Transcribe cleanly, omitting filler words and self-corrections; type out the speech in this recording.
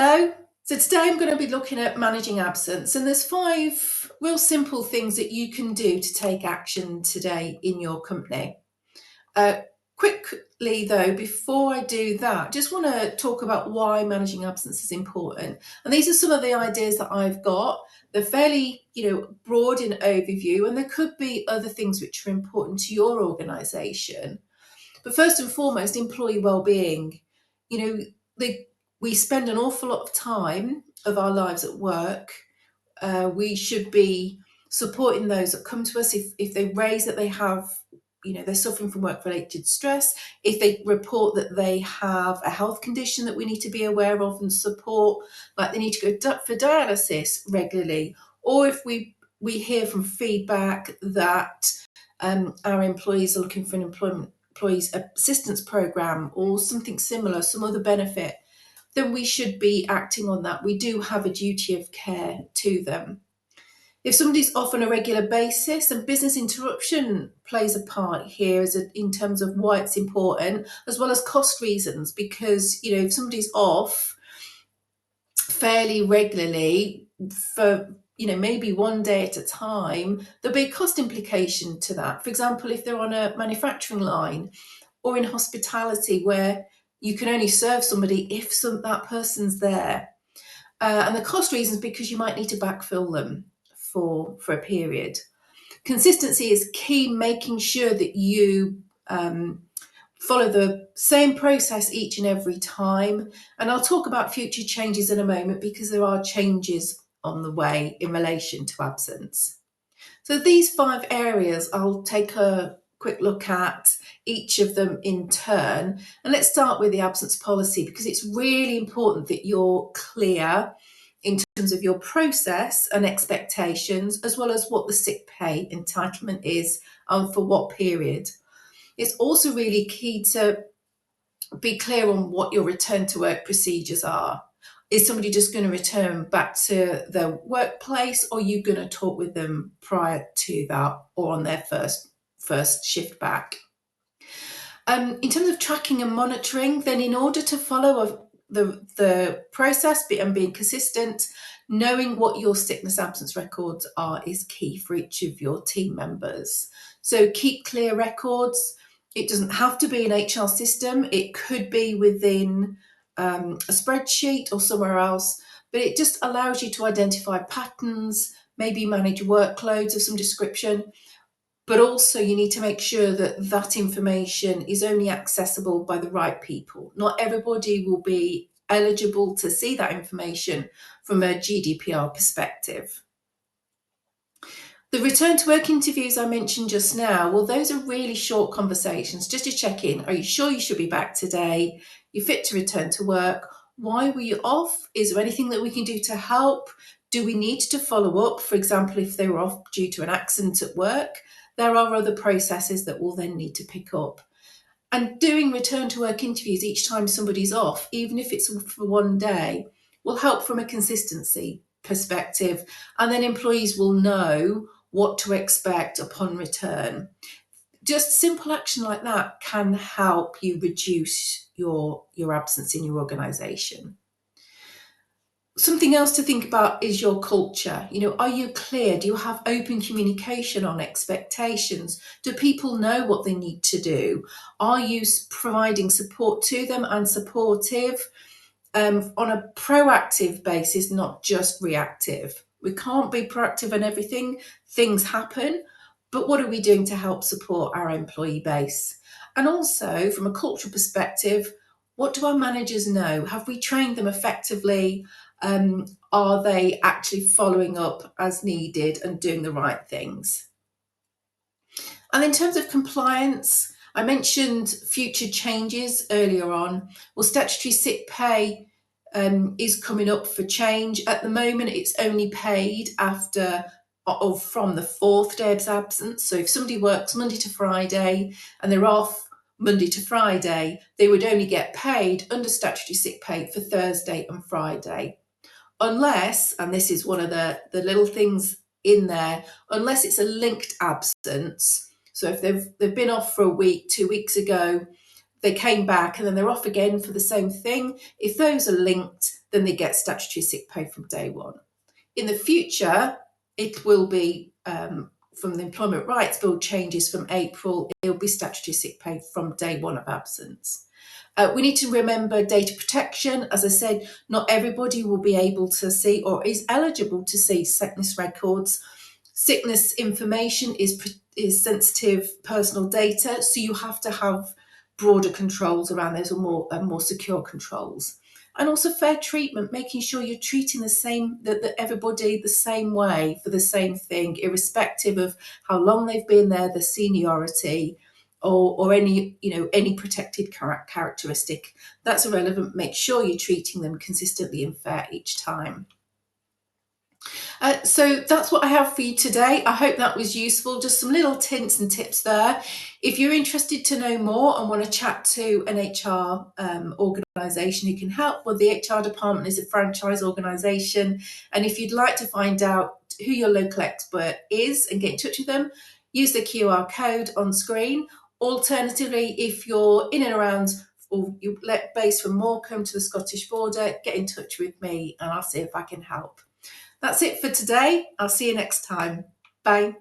Hello. So today I'm going to be looking at managing absence, and there's 5 real simple things that you can do to take action today in your company. Uh, Quickly though, before I do that, just want to talk about why managing absence is important. And these are some of the ideas that I've got. They're fairly, broad in overview, and there could be other things which are important to your organisation. But first and foremost, employee well-being. You know, we spend an awful lot of time of our lives at work. We should be supporting those that come to us if they raise that they have, they're suffering from work-related stress, if they report that they have a health condition that we need to be aware of and support, like they need to go for dialysis regularly, or if we hear from feedback that our employees are looking for an employees assistance program or something similar, some other benefit, then we should be acting on that. We do have a duty of care to them. If somebody's off on a regular basis, and business interruption plays a part here in terms of why it's important, as well as cost reasons, because if somebody's off fairly regularly for maybe one day at a time, there'll be a cost implication to that. For example, if they're on a manufacturing line or in hospitality where you can only serve somebody if that person's there. And the cost reasons because you might need to backfill them for a period. Consistency is key, making sure that you follow the same process each and every time. And I'll talk about future changes in a moment because there are changes on the way in relation to absence. So these 5 areas, I'll take a quick look at each of them in turn. And let's start with the absence policy, because it's really important that you're clear in terms of your process and expectations, as well as what the sick pay entitlement is and for what period. It's also really key to be clear on what your return to work procedures are. Is somebody just going to return back to their workplace, or are you going to talk with them prior to that or on their first shift back? In terms of tracking and monitoring, then in order to follow the process and being consistent, knowing what your sickness absence records are is key for each of your team members. So keep clear records. It doesn't have to be an HR system. It could be within a spreadsheet or somewhere else, but it just allows you to identify patterns, maybe manage workloads of some description, but also you need to make sure that that information is only accessible by the right people. Not everybody will be eligible to see that information from a GDPR perspective. The return to work interviews I mentioned just now, well, those are really short conversations just to check in. Are you sure you should be back today? You're fit to return to work? Why were you off? Is there anything that we can do to help? Do we need to follow up? For example, if they were off due to an accident at work, there are other processes that we'll then need to pick up. And doing return to work interviews each time somebody's off, even if it's for one day, will help from a consistency perspective. And then employees will know what to expect upon return. Just simple action like that can help you reduce your absence in your organisation. Something else to think about is your culture. Are you clear? Do you have open communication on expectations? Do people know what they need to do? Are you providing support to them and supportive on a proactive basis, not just reactive? We can't be proactive on everything. Things happen. But what are we doing to help support our employee base? And also, from a cultural perspective, what do our managers know? Have we trained them effectively? Are they actually following up as needed and doing the right things? And in terms of compliance, I mentioned future changes earlier on. Well, statutory sick pay is coming up for change. At the moment, it's only paid from the 4th day of absence. So if somebody works Monday to Friday and they're off Monday to Friday, they would only get paid under statutory sick pay for Thursday and Friday. Unless, and this is one of the little things in there, unless it's a linked absence. So if they've been off for a week, 2 weeks ago, they came back and then they're off again for the same thing. If those are linked, then they get statutory sick pay from day one. In the future, it will be from the Employment Rights Bill changes from April, it will be statutory sick pay from day one of absence. We need to remember data protection. As I said, not everybody will be able to see or is eligible to see sickness records. Sickness information is sensitive personal data, so you have to have broader controls around those, or more secure controls. And also fair treatment, making sure you're treating that everybody the same way for the same thing, irrespective of how long they've been there, the seniority, or any protected characteristic. That's irrelevant. Make sure you're treating them consistently and fair each time. So that's what I have for you today. I hope that was useful. Just some little hints and tips there. If you're interested to know more and want to chat to an HR organisation who can help, well, the HR department is a franchise organisation. And if you'd like to find out who your local expert is and get in touch with them, use the QR code on screen. Alternatively, if you're in and around or you're based from Morecambe to the Scottish border, get in touch with me and I'll see if I can help. That's it for today. I'll see you next time. Bye.